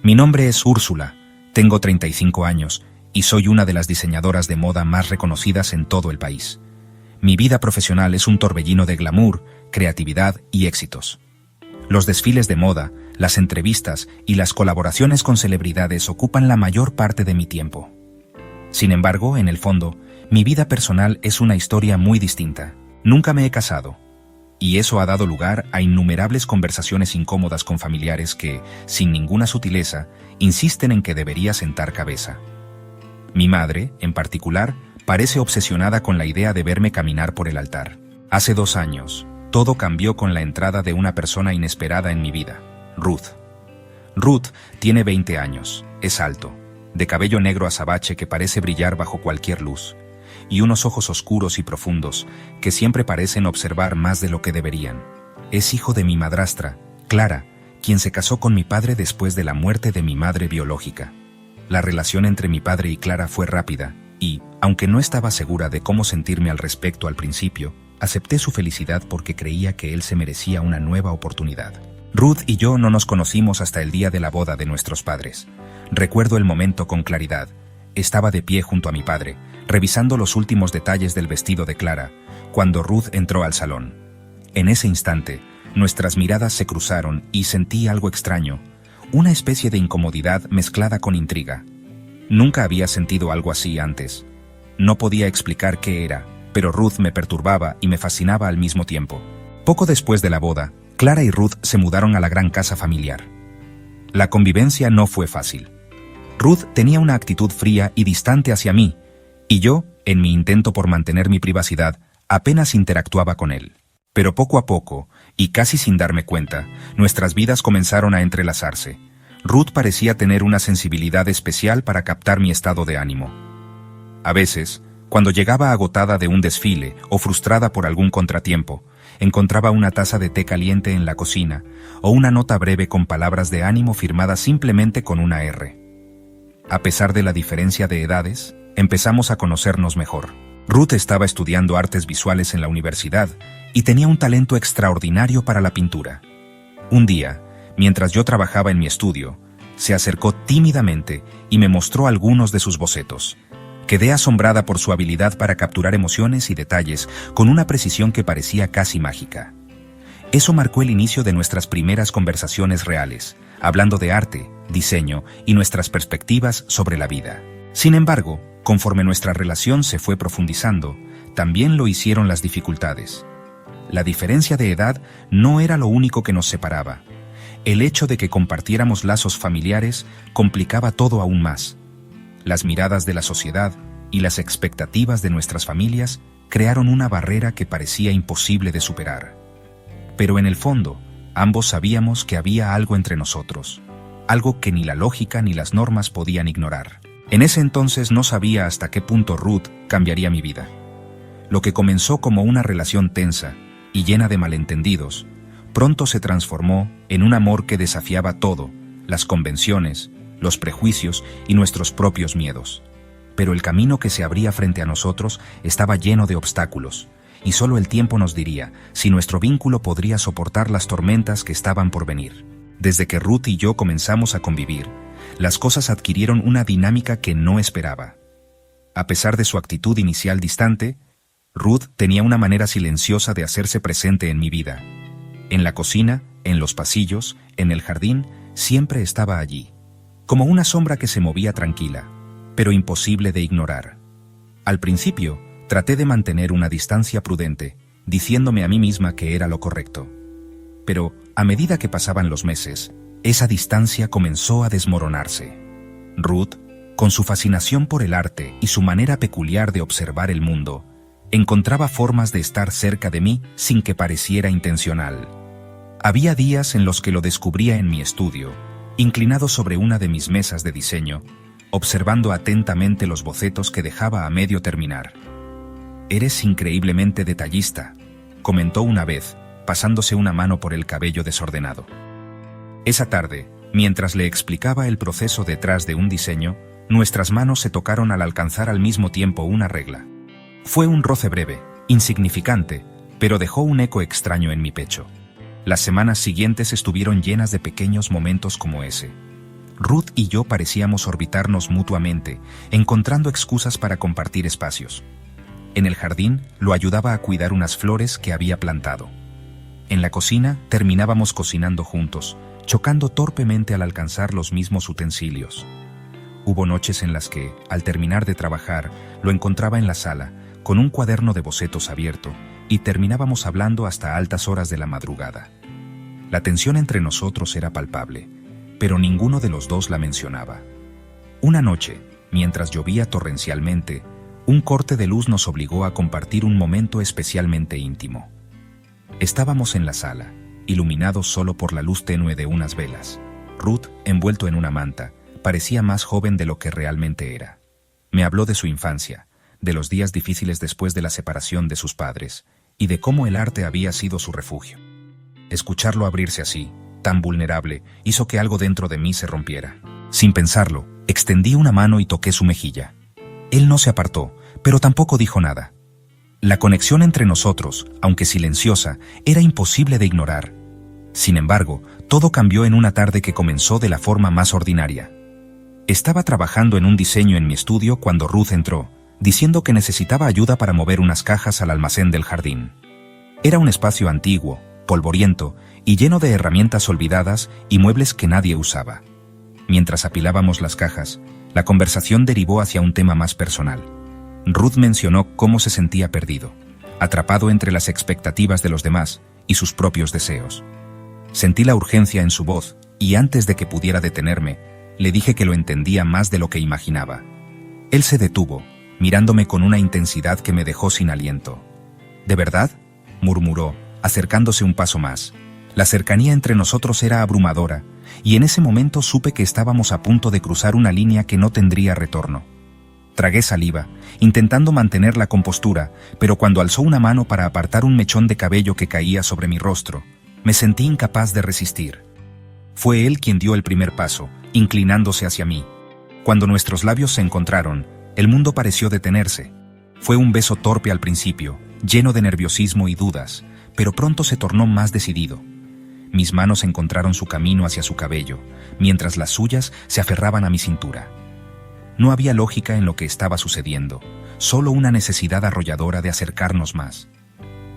Mi nombre es Úrsula, tengo 35 años y soy una de las diseñadoras de moda más reconocidas en todo el país. Mi vida profesional es un torbellino de glamour, creatividad y éxitos. Los desfiles de moda, las entrevistas y las colaboraciones con celebridades ocupan la mayor parte de mi tiempo. Sin embargo, en el fondo, mi vida personal es una historia muy distinta. Nunca me he casado, y eso ha dado lugar a innumerables conversaciones incómodas con familiares que, sin ninguna sutileza, insisten en que debería sentar cabeza. Mi madre, en particular, parece obsesionada con la idea de verme caminar por el altar. Hace 2 años, todo cambió con la entrada de una persona inesperada en mi vida, Ruth. Ruth tiene 20 años, es alto, de cabello negro azabache que parece brillar bajo cualquier luz, y unos ojos oscuros y profundos que siempre parecen observar más de lo que deberían. Es hijo de mi madrastra, Clara, quien se casó con mi padre después de la muerte de mi madre biológica. La relación entre mi padre y Clara fue rápida, y, aunque no estaba segura de cómo sentirme al respecto al principio, acepté su felicidad porque creía que él se merecía una nueva oportunidad. Ruth y yo no nos conocimos hasta el día de la boda de nuestros padres. Recuerdo el momento con claridad. Estaba de pie junto a mi padre, revisando los últimos detalles del vestido de Clara, cuando Ruth entró al salón. En ese instante, nuestras miradas se cruzaron y sentí algo extraño, una especie de incomodidad mezclada con intriga. Nunca había sentido algo así antes. No podía explicar qué era, pero Ruth me perturbaba y me fascinaba al mismo tiempo. Poco después de la boda, Clara y Ruth se mudaron a la gran casa familiar. La convivencia no fue fácil. Ruth tenía una actitud fría y distante hacia mí, y yo, en mi intento por mantener mi privacidad, apenas interactuaba con él. Pero poco a poco, y casi sin darme cuenta, nuestras vidas comenzaron a entrelazarse. Ruth parecía tener una sensibilidad especial para captar mi estado de ánimo. A veces, cuando llegaba agotada de un desfile o frustrada por algún contratiempo, encontraba una taza de té caliente en la cocina o una nota breve con palabras de ánimo firmada simplemente con una R. A pesar de la diferencia de edades, empezamos a conocernos mejor. Ruth estaba estudiando artes visuales en la universidad y tenía un talento extraordinario para la pintura. Un día, mientras yo trabajaba en mi estudio, se acercó tímidamente y me mostró algunos de sus bocetos. Quedé asombrada por su habilidad para capturar emociones y detalles con una precisión que parecía casi mágica. Eso marcó el inicio de nuestras primeras conversaciones reales, hablando de arte, diseño y nuestras perspectivas sobre la vida. Sin embargo, conforme nuestra relación se fue profundizando, también lo hicieron las dificultades. La diferencia de edad no era lo único que nos separaba. El hecho de que compartiéramos lazos familiares complicaba todo aún más. Las miradas de la sociedad y las expectativas de nuestras familias crearon una barrera que parecía imposible de superar. Pero en el fondo, ambos sabíamos que había algo entre nosotros, algo que ni la lógica ni las normas podían ignorar. En ese entonces no sabía hasta qué punto Ruth cambiaría mi vida. Lo que comenzó como una relación tensa y llena de malentendidos, pronto se transformó en un amor que desafiaba todo, las convenciones, los prejuicios y nuestros propios miedos. Pero el camino que se abría frente a nosotros estaba lleno de obstáculos, y solo el tiempo nos diría si nuestro vínculo podría soportar las tormentas que estaban por venir. Desde que Ruth y yo comenzamos a convivir, las cosas adquirieron una dinámica que no esperaba. A pesar de su actitud inicial distante, Ruth tenía una manera silenciosa de hacerse presente en mi vida. En la cocina, en los pasillos, en el jardín, siempre estaba allí, como una sombra que se movía tranquila, pero imposible de ignorar. Al principio, traté de mantener una distancia prudente, diciéndome a mí misma que era lo correcto. Pero, a medida que pasaban los meses, esa distancia comenzó a desmoronarse. Ruth, con su fascinación por el arte y su manera peculiar de observar el mundo, encontraba formas de estar cerca de mí sin que pareciera intencional. Había días en los que lo descubría en mi estudio, inclinado sobre una de mis mesas de diseño, observando atentamente los bocetos que dejaba a medio terminar. «Eres increíblemente detallista», comentó una vez, pasándose una mano por el cabello desordenado. Esa tarde, mientras le explicaba el proceso detrás de un diseño, nuestras manos se tocaron al alcanzar al mismo tiempo una regla. Fue un roce breve, insignificante, pero dejó un eco extraño en mi pecho. Las semanas siguientes estuvieron llenas de pequeños momentos como ese. Ruth y yo parecíamos orbitarnos mutuamente, encontrando excusas para compartir espacios. En el jardín lo ayudaba a cuidar unas flores que había plantado. En la cocina terminábamos cocinando juntos, chocando torpemente al alcanzar los mismos utensilios. Hubo noches en las que, al terminar de trabajar, lo encontraba en la sala, con un cuaderno de bocetos abierto, y terminábamos hablando hasta altas horas de la madrugada. La tensión entre nosotros era palpable, pero ninguno de los dos la mencionaba. Una noche, mientras llovía torrencialmente, un corte de luz nos obligó a compartir un momento especialmente íntimo. Estábamos en la sala, iluminados solo por la luz tenue de unas velas. Ruth, envuelto en una manta, parecía más joven de lo que realmente era. Me habló de su infancia, de los días difíciles después de la separación de sus padres, y de cómo el arte había sido su refugio. Escucharlo abrirse así, tan vulnerable, hizo que algo dentro de mí se rompiera. Sin pensarlo, extendí una mano y toqué su mejilla. Él no se apartó, pero tampoco dijo nada. La conexión entre nosotros, aunque silenciosa, era imposible de ignorar. Sin embargo, todo cambió en una tarde que comenzó de la forma más ordinaria. Estaba trabajando en un diseño en mi estudio cuando Ruth entró, diciendo que necesitaba ayuda para mover unas cajas al almacén del jardín. Era un espacio antiguo, polvoriento y lleno de herramientas olvidadas y muebles que nadie usaba. Mientras apilábamos las cajas, la conversación derivó hacia un tema más personal. Ruth mencionó cómo se sentía perdido, atrapado entre las expectativas de los demás y sus propios deseos. Sentí la urgencia en su voz y antes de que pudiera detenerme, le dije que lo entendía más de lo que imaginaba. Él se detuvo, mirándome con una intensidad que me dejó sin aliento. ¿De verdad?, murmuró, acercándose un paso más. La cercanía entre nosotros era abrumadora, y en ese momento supe que estábamos a punto de cruzar una línea que no tendría retorno. Tragué saliva, intentando mantener la compostura, pero cuando alzó una mano para apartar un mechón de cabello que caía sobre mi rostro, me sentí incapaz de resistir. Fue él quien dio el primer paso, inclinándose hacia mí. Cuando nuestros labios se encontraron, el mundo pareció detenerse. Fue un beso torpe al principio, lleno de nerviosismo y dudas, pero pronto se tornó más decidido. Mis manos encontraron su camino hacia su cabello, mientras las suyas se aferraban a mi cintura. No había lógica en lo que estaba sucediendo, solo una necesidad arrolladora de acercarnos más.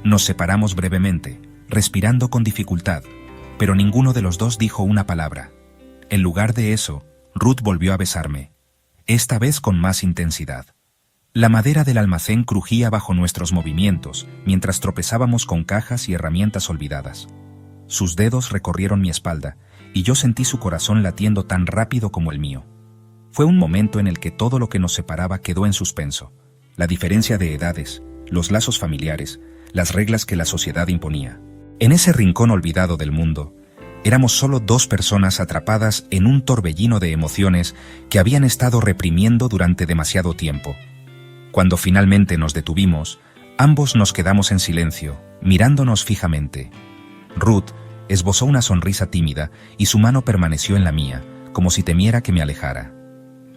Nos separamos brevemente, respirando con dificultad, pero ninguno de los dos dijo una palabra. En lugar de eso, Ruth volvió a besarme, esta vez con más intensidad. La madera del almacén crujía bajo nuestros movimientos, mientras tropezábamos con cajas y herramientas olvidadas. Sus dedos recorrieron mi espalda, y yo sentí su corazón latiendo tan rápido como el mío. Fue un momento en el que todo lo que nos separaba quedó en suspenso. La diferencia de edades, los lazos familiares, las reglas que la sociedad imponía. En ese rincón olvidado del mundo, éramos solo dos personas atrapadas en un torbellino de emociones que habían estado reprimiendo durante demasiado tiempo. Cuando finalmente nos detuvimos, ambos nos quedamos en silencio, mirándonos fijamente. Ruth esbozó una sonrisa tímida y su mano permaneció en la mía, como si temiera que me alejara.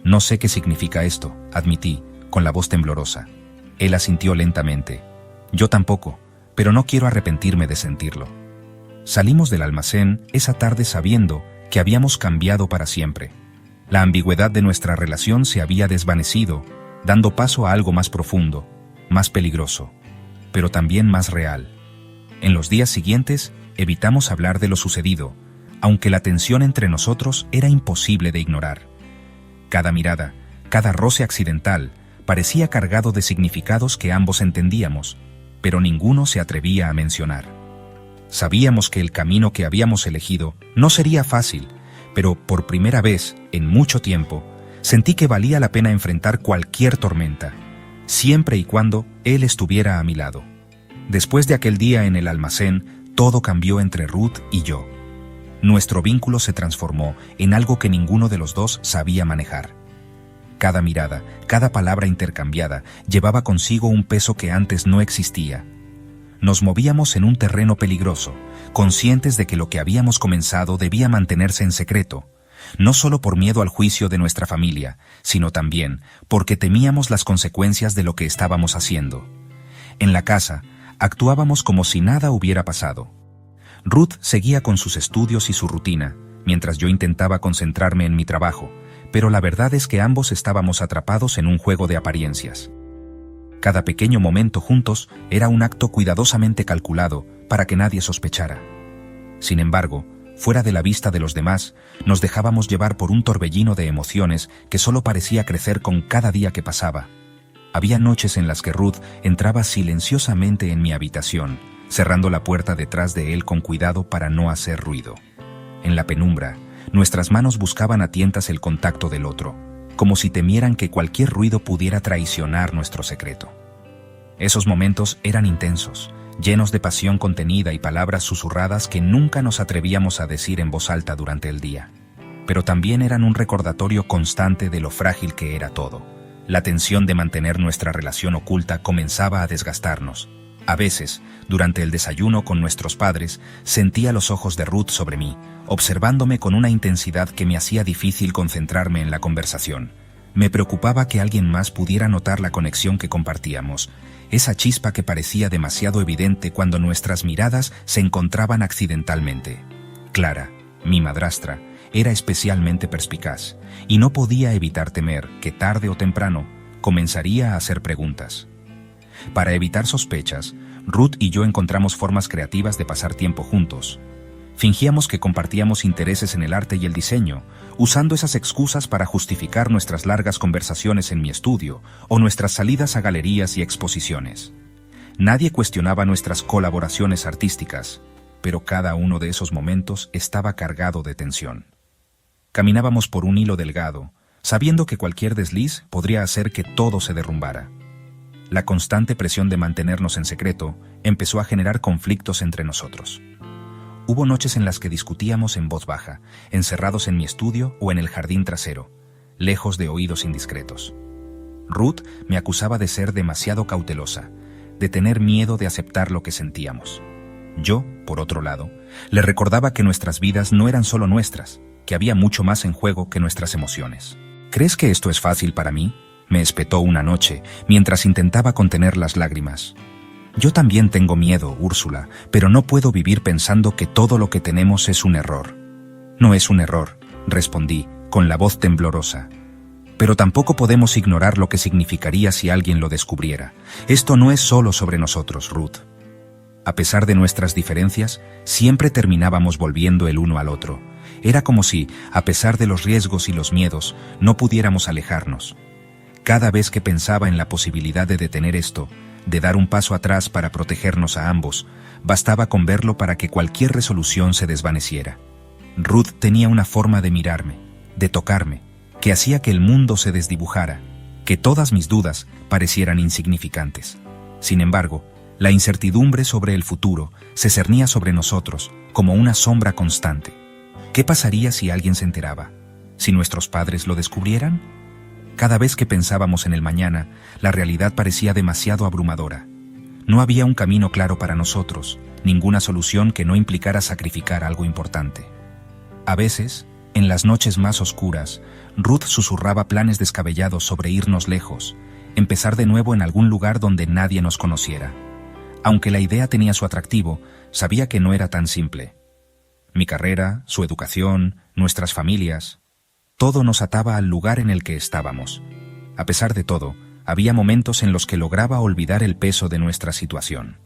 No sé qué significa esto, admití, con la voz temblorosa. Él asintió lentamente. Yo tampoco, pero no quiero arrepentirme de sentirlo. Salimos del almacén esa tarde sabiendo que habíamos cambiado para siempre. La ambigüedad de nuestra relación se había desvanecido, dando paso a algo más profundo, más peligroso, pero también más real. En los días siguientes, evitamos hablar de lo sucedido, aunque la tensión entre nosotros era imposible de ignorar. Cada mirada, cada roce accidental, parecía cargado de significados que ambos entendíamos, pero ninguno se atrevía a mencionar. Sabíamos que el camino que habíamos elegido no sería fácil, pero por primera vez, en mucho tiempo, sentí que valía la pena enfrentar cualquier tormenta, siempre y cuando él estuviera a mi lado. Después de aquel día en el almacén, todo cambió entre Ruth y yo. Nuestro vínculo se transformó en algo que ninguno de los dos sabía manejar. Cada mirada, cada palabra intercambiada, llevaba consigo un peso que antes no existía. Nos movíamos en un terreno peligroso, conscientes de que lo que habíamos comenzado debía mantenerse en secreto, no solo por miedo al juicio de nuestra familia, sino también porque temíamos las consecuencias de lo que estábamos haciendo. En la casa, actuábamos como si nada hubiera pasado. Ruth seguía con sus estudios y su rutina, mientras yo intentaba concentrarme en mi trabajo, pero la verdad es que ambos estábamos atrapados en un juego de apariencias. Cada pequeño momento juntos era un acto cuidadosamente calculado para que nadie sospechara. Sin embargo, fuera de la vista de los demás, nos dejábamos llevar por un torbellino de emociones que solo parecía crecer con cada día que pasaba. Había noches en las que Ruth entraba silenciosamente en mi habitación, cerrando la puerta detrás de él con cuidado para no hacer ruido. En la penumbra, nuestras manos buscaban a tientas el contacto del otro, como si temieran que cualquier ruido pudiera traicionar nuestro secreto. Esos momentos eran intensos, llenos de pasión contenida y palabras susurradas que nunca nos atrevíamos a decir en voz alta durante el día. Pero también eran un recordatorio constante de lo frágil que era todo. La tensión de mantener nuestra relación oculta comenzaba a desgastarnos. A veces, durante el desayuno con nuestros padres, sentía los ojos de Ruth sobre mí, observándome con una intensidad que me hacía difícil concentrarme en la conversación. Me preocupaba que alguien más pudiera notar la conexión que compartíamos, esa chispa que parecía demasiado evidente cuando nuestras miradas se encontraban accidentalmente. Clara, mi madrastra, era especialmente perspicaz, y no podía evitar temer que tarde o temprano comenzaría a hacer preguntas. Para evitar sospechas, Ruth y yo encontramos formas creativas de pasar tiempo juntos. Fingíamos que compartíamos intereses en el arte y el diseño, usando esas excusas para justificar nuestras largas conversaciones en mi estudio o nuestras salidas a galerías y exposiciones. Nadie cuestionaba nuestras colaboraciones artísticas, pero cada uno de esos momentos estaba cargado de tensión. Caminábamos por un hilo delgado, sabiendo que cualquier desliz podría hacer que todo se derrumbara. La constante presión de mantenernos en secreto empezó a generar conflictos entre nosotros. Hubo noches en las que discutíamos en voz baja, encerrados en mi estudio o en el jardín trasero, lejos de oídos indiscretos. Ruth me acusaba de ser demasiado cautelosa, de tener miedo de aceptar lo que sentíamos. Yo, por otro lado, le recordaba que nuestras vidas no eran solo nuestras, que había mucho más en juego que nuestras emociones. ¿Crees que esto es fácil para mí?, me espetó una noche, mientras intentaba contener las lágrimas. Yo también tengo miedo, Úrsula, pero no puedo vivir pensando que todo lo que tenemos es un error. No es un error, respondí, con la voz temblorosa. Pero tampoco podemos ignorar lo que significaría si alguien lo descubriera. Esto no es solo sobre nosotros, Ruth. A pesar de nuestras diferencias, siempre terminábamos volviendo el uno al otro. Era como si, a pesar de los riesgos y los miedos, no pudiéramos alejarnos. Cada vez que pensaba en la posibilidad de detener esto, de dar un paso atrás para protegernos a ambos, bastaba con verlo para que cualquier resolución se desvaneciera. Ruth tenía una forma de mirarme, de tocarme, que hacía que el mundo se desdibujara, que todas mis dudas parecieran insignificantes. Sin embargo, la incertidumbre sobre el futuro se cernía sobre nosotros como una sombra constante. ¿Qué pasaría si alguien se enteraba? ¿Si nuestros padres lo descubrieran? Cada vez que pensábamos en el mañana, la realidad parecía demasiado abrumadora. No había un camino claro para nosotros, ninguna solución que no implicara sacrificar algo importante. A veces, en las noches más oscuras, Ruth susurraba planes descabellados sobre irnos lejos, empezar de nuevo en algún lugar donde nadie nos conociera. Aunque la idea tenía su atractivo, sabía que no era tan simple. Mi carrera, su educación, nuestras familias... Todo nos ataba al lugar en el que estábamos. A pesar de todo, había momentos en los que lograba olvidar el peso de nuestra situación.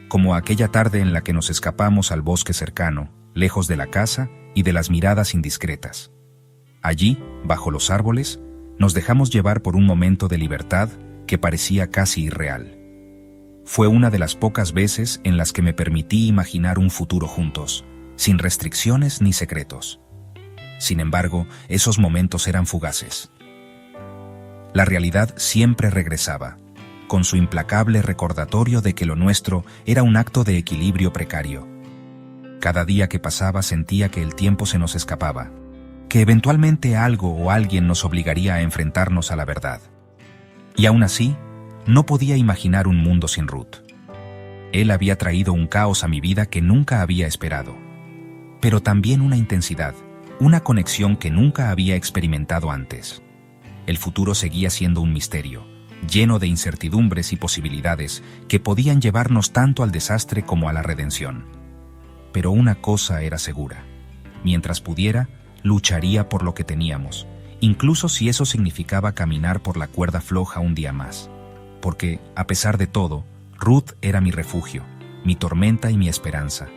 Como aquella tarde en la que nos escapamos al bosque cercano, lejos de la casa y de las miradas indiscretas. Allí, bajo los árboles, nos dejamos llevar por un momento de libertad que parecía casi irreal. Fue una de las pocas veces en las que me permití imaginar un futuro juntos, sin restricciones ni secretos. Sin embargo, esos momentos eran fugaces. La realidad siempre regresaba, con su implacable recordatorio de que lo nuestro era un acto de equilibrio precario. Cada día que pasaba sentía que el tiempo se nos escapaba, que eventualmente algo o alguien nos obligaría a enfrentarnos a la verdad. Y aún así, no podía imaginar un mundo sin Ruth. Él había traído un caos a mi vida que nunca había esperado, pero también una intensidad, una conexión que nunca había experimentado antes. El futuro seguía siendo un misterio, lleno de incertidumbres y posibilidades que podían llevarnos tanto al desastre como a la redención. Pero una cosa era segura: mientras pudiera, lucharía por lo que teníamos, incluso si eso significaba caminar por la cuerda floja un día más. Porque, a pesar de todo, Ruth era mi refugio, mi tormenta y mi esperanza.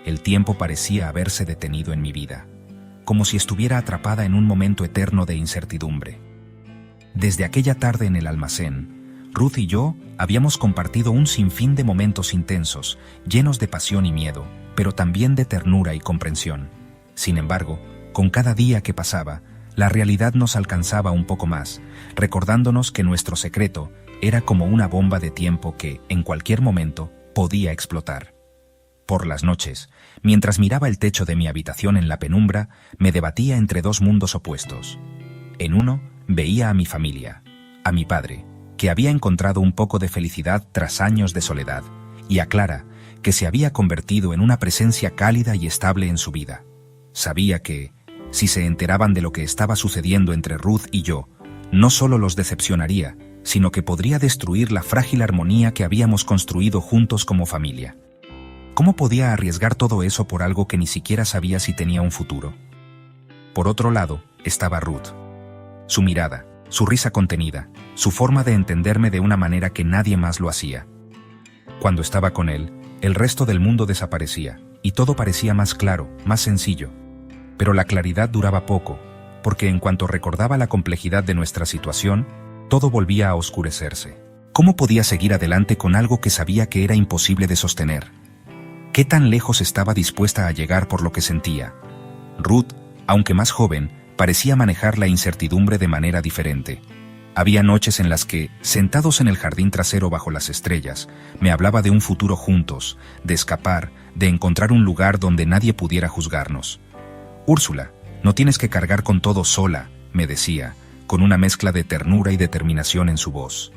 El tiempo parecía haberse detenido en mi vida, como si estuviera atrapada en un momento eterno de incertidumbre. Desde aquella tarde en el almacén, Ruth y yo habíamos compartido un sinfín de momentos intensos, llenos de pasión y miedo, pero también de ternura y comprensión. Sin embargo, con cada día que pasaba, la realidad nos alcanzaba un poco más, recordándonos que nuestro secreto era como una bomba de tiempo que, en cualquier momento, podía explotar. Por las noches, mientras miraba el techo de mi habitación en la penumbra, me debatía entre dos mundos opuestos. En uno, veía a mi familia, a mi padre, que había encontrado un poco de felicidad tras años de soledad, y a Clara, que se había convertido en una presencia cálida y estable en su vida. Sabía que, si se enteraban de lo que estaba sucediendo entre Ruth y yo, no solo los decepcionaría, sino que podría destruir la frágil armonía que habíamos construido juntos como familia. ¿Cómo podía arriesgar todo eso por algo que ni siquiera sabía si tenía un futuro? Por otro lado, estaba Ruth. Su mirada, su risa contenida, su forma de entenderme de una manera que nadie más lo hacía. Cuando estaba con él, el resto del mundo desaparecía, y todo parecía más claro, más sencillo. Pero la claridad duraba poco, porque en cuanto recordaba la complejidad de nuestra situación, todo volvía a oscurecerse. ¿Cómo podía seguir adelante con algo que sabía que era imposible de sostener? ¿Qué tan lejos estaba dispuesta a llegar por lo que sentía? Ruth, aunque más joven, parecía manejar la incertidumbre de manera diferente. Había noches en las que, sentados en el jardín trasero bajo las estrellas, me hablaba de un futuro juntos, de escapar, de encontrar un lugar donde nadie pudiera juzgarnos. «Úrsula, no tienes que cargar con todo sola», me decía, con una mezcla de ternura y determinación en su voz.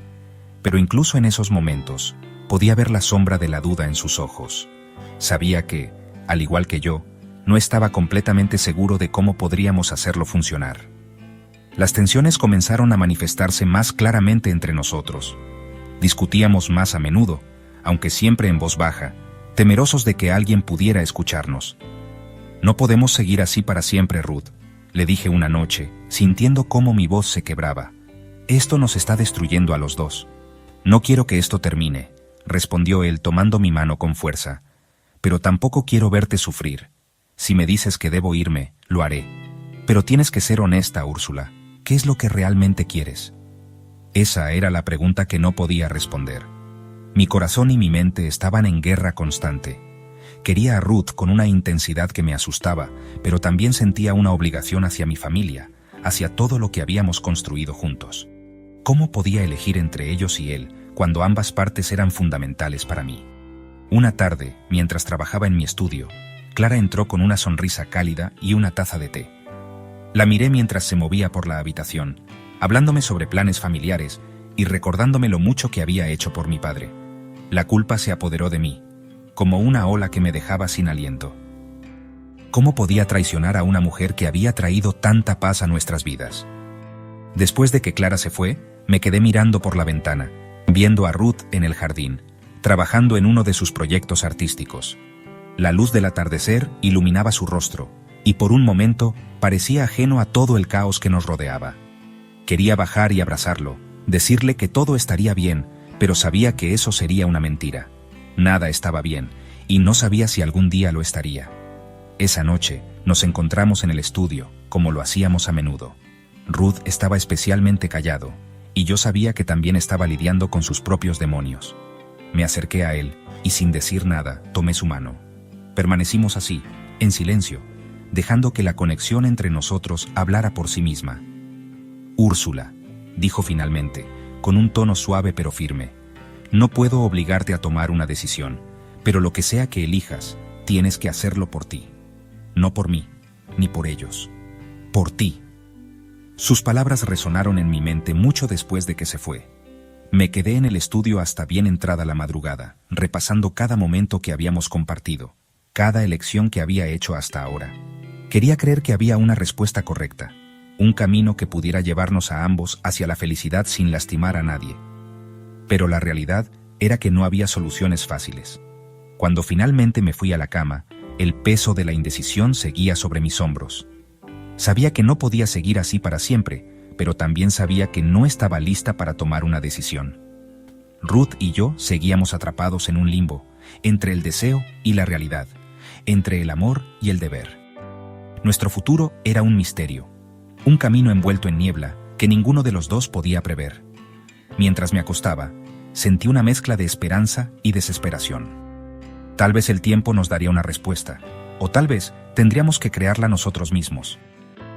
Pero incluso en esos momentos, podía ver la sombra de la duda en sus ojos. Sabía que, al igual que yo, no estaba completamente seguro de cómo podríamos hacerlo funcionar. Las tensiones comenzaron a manifestarse más claramente entre nosotros. Discutíamos más a menudo, aunque siempre en voz baja, temerosos de que alguien pudiera escucharnos. «No podemos seguir así para siempre, Ruth», le dije una noche, sintiendo cómo mi voz se quebraba. «Esto nos está destruyendo a los dos». «No quiero que esto termine», respondió él tomando mi mano con fuerza. «Pero tampoco quiero verte sufrir. Si me dices que debo irme, lo haré. Pero tienes que ser honesta, Úrsula. ¿Qué es lo que realmente quieres?». Esa era la pregunta que no podía responder. Mi corazón y mi mente estaban en guerra constante. Quería a Ruth con una intensidad que me asustaba, pero también sentía una obligación hacia mi familia, hacia todo lo que habíamos construido juntos. ¿Cómo podía elegir entre ellos y él, cuando ambas partes eran fundamentales para mí? Una tarde, mientras trabajaba en mi estudio, Clara entró con una sonrisa cálida y una taza de té. La miré mientras se movía por la habitación, hablándome sobre planes familiares y recordándome lo mucho que había hecho por mi padre. La culpa se apoderó de mí, como una ola que me dejaba sin aliento. ¿Cómo podía traicionar a una mujer que había traído tanta paz a nuestras vidas? Después de que Clara se fue, me quedé mirando por la ventana, viendo a Ruth en el jardín, trabajando en uno de sus proyectos artísticos. La luz del atardecer iluminaba su rostro, y por un momento parecía ajeno a todo el caos que nos rodeaba. Quería bajar y abrazarlo, decirle que todo estaría bien, pero sabía que eso sería una mentira. Nada estaba bien, y no sabía si algún día lo estaría. Esa noche nos encontramos en el estudio, como lo hacíamos a menudo. Ruth estaba especialmente callado, y yo sabía que también estaba lidiando con sus propios demonios. Me acerqué a él, y sin decir nada, tomé su mano. Permanecimos así, en silencio, dejando que la conexión entre nosotros hablara por sí misma. «Úrsula», dijo finalmente, con un tono suave pero firme, «no puedo obligarte a tomar una decisión, pero lo que sea que elijas, tienes que hacerlo por ti. No por mí, ni por ellos. Por ti». Sus palabras resonaron en mi mente mucho después de que se fue. Me quedé en el estudio hasta bien entrada la madrugada, repasando cada momento que habíamos compartido, cada elección que había hecho hasta ahora. Quería creer que había una respuesta correcta, un camino que pudiera llevarnos a ambos hacia la felicidad sin lastimar a nadie. Pero la realidad era que no había soluciones fáciles. Cuando finalmente me fui a la cama, El peso de la indecisión seguía sobre mis hombros. Sabía que no podía seguir así para siempre, pero también sabía que no estaba lista para tomar una decisión. Ruth y yo seguíamos atrapados en un limbo, entre el deseo y la realidad, entre el amor y el deber. Nuestro futuro era un misterio, un camino envuelto en niebla que ninguno de los dos podía prever. Mientras me acostaba, sentí una mezcla de esperanza y desesperación. Tal vez el tiempo nos daría una respuesta, o tal vez tendríamos que crearla nosotros mismos.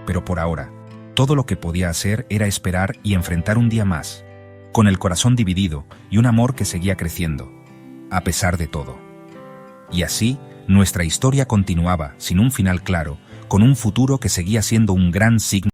Pero por ahora, todo lo que podía hacer era esperar y enfrentar un día más, con el corazón dividido y un amor que seguía creciendo, a pesar de todo. Y así, nuestra historia continuaba sin un final claro, con un futuro que seguía siendo un gran signo